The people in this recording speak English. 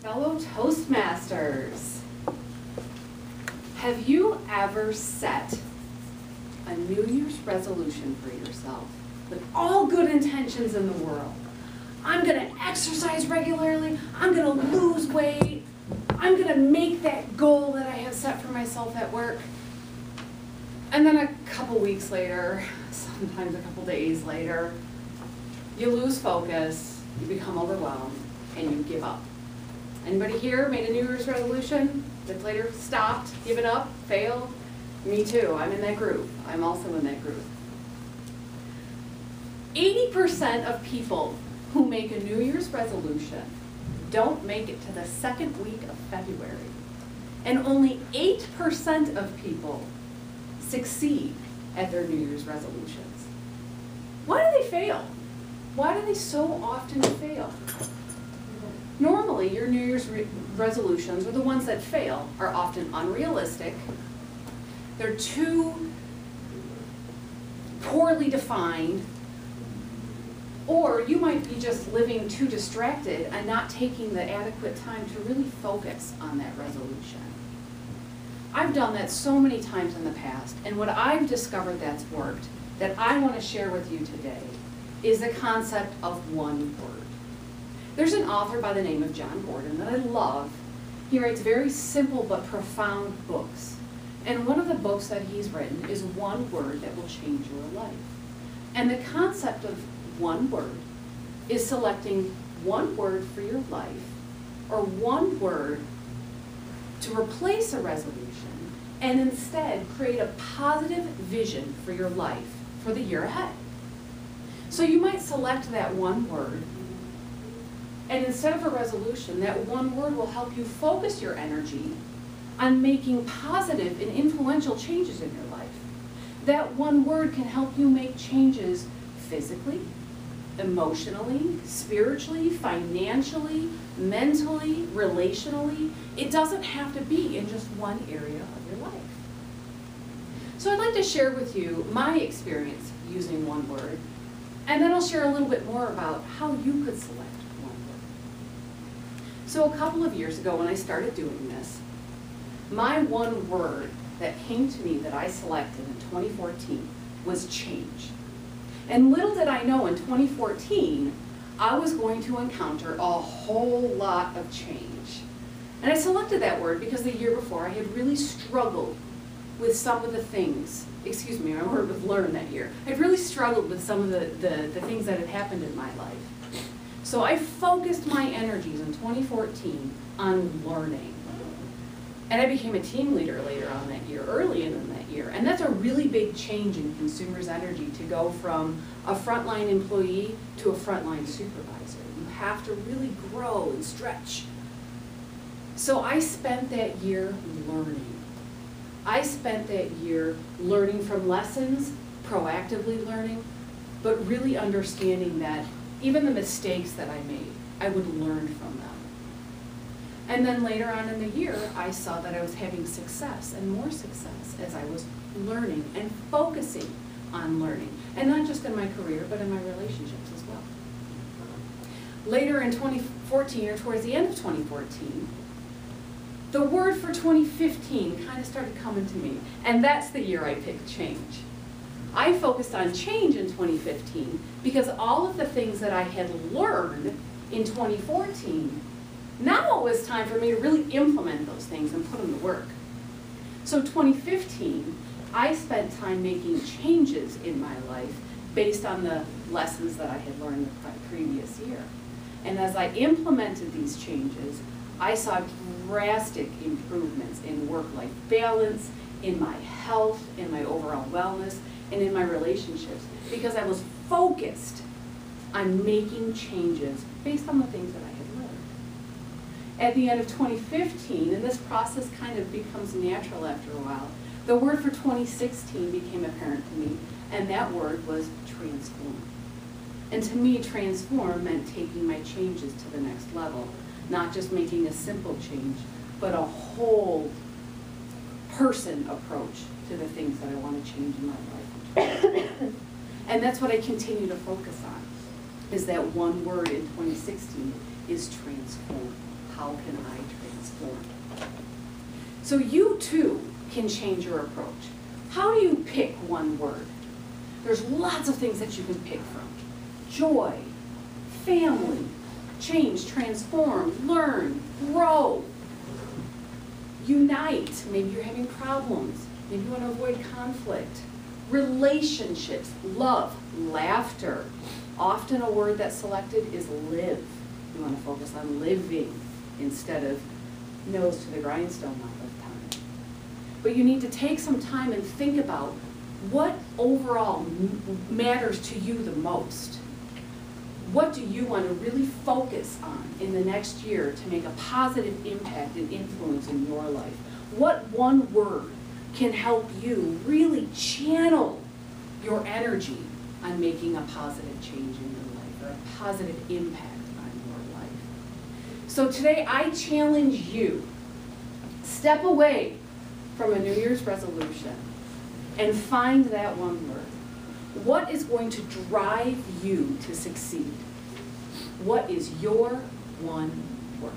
Fellow Toastmasters, have you ever set a New Year's resolution for yourself with all good intentions in the world? I'm going to exercise regularly, I'm going to lose weight, I'm going to make that goal that I have set for myself at work. And then a couple weeks later, sometimes a couple days later, you lose focus, you become overwhelmed, and you give up. Anybody here made a New Year's resolution that's later stopped, given up, failed? Me too, I'm in that group. I'm also in that group. 80% of people who make a New Year's resolution don't make it to the second week of February. And only 8% of people succeed at their New Year's resolutions. Why do they fail? Why do they so often fail? Normally, your New Year's resolutions, or the ones that fail, are often unrealistic. They're too poorly defined, or you might be just living too distracted and not taking the adequate time to really focus on that resolution. I've done that so many times in the past, and what I've discovered that's worked, that I want to share with you today, is the concept of one word. There's an author by the name of Jon Gordon that I love. He writes very simple but profound books. And one of the books that he's written is One Word That Will Change Your Life. And the concept of one word is selecting one word for your life, or one word to replace a resolution, and instead create a positive vision for your life for the year ahead. So you might select that one word, and instead of a resolution, that one word will help you focus your energy on making positive and influential changes in your life. That one word can help you make changes physically, emotionally, spiritually, financially, mentally, relationally. It doesn't have to be in just one area of your life. So I'd like to share with you my experience using one word, and then I'll share a little bit more about how you could select one word. So a couple of years ago when I started doing this, my one word that came to me that I selected in 2014 was change. And little did I know in 2014, I was going to encounter a whole lot of change. And I selected that word because the year before I had really struggled with some of the things, my word was learn that year. I'd really struggled with some of the things that had happened in my life. So I focused my energies in 2014 on learning. And I became a team leader later on that year, early in that year. And that's a really big change in consumers' energy, to go from a frontline employee to a frontline supervisor. You have to really grow and stretch. So I spent that year learning. I spent that year learning from lessons, proactively learning, but really understanding that even the mistakes that I made, I would learn from them. And then later on in the year, I saw that I was having success and more success as I was learning and focusing on learning. And not just in my career, but in my relationships as well. Later in 2014, or towards the end of 2014, the word for 2015 kind of started coming to me. And that's the year I picked change. I focused on change in 2015 because all of the things that I had learned in 2014, now it was time for me to really implement those things and put them to work. So 2015, I spent time making changes in my life based on the lessons that I had learned the previous year. And as I implemented these changes, I saw drastic improvements in work-life balance, in my health, in my overall wellness, and in my relationships, because I was focused on making changes based on the things that I had learned. At the end of 2015, and this process kind of becomes natural after a while, the word for 2016 became apparent to me, and that word was transform. And to me, transform meant taking my changes to the next level, not just making a simple change, but a whole person approach to the things that I want to change in my life. And that's what I continue to focus on, is that one word in 2016 is transform. how can I transform? So you too can change your approach. How do you pick one word? There's lots of things that you can pick from. Joy, family, change, transform, learn, grow, unite. Maybe you're having problems. Maybe you want to avoid conflict. Relationships, love, laughter. Often a word that's selected is live. You want to focus on living instead of nose to the grindstone all the time. But you need to take some time and think about what overall matters to you the most. What do you want to really focus on in the next year to make a positive impact and influence in your life? What one word can help you really channel your energy on making a positive change in your life or a positive impact on your life? So today I challenge you, step away from a New Year's resolution and find that one word. What is going to drive you to succeed? What is your one word?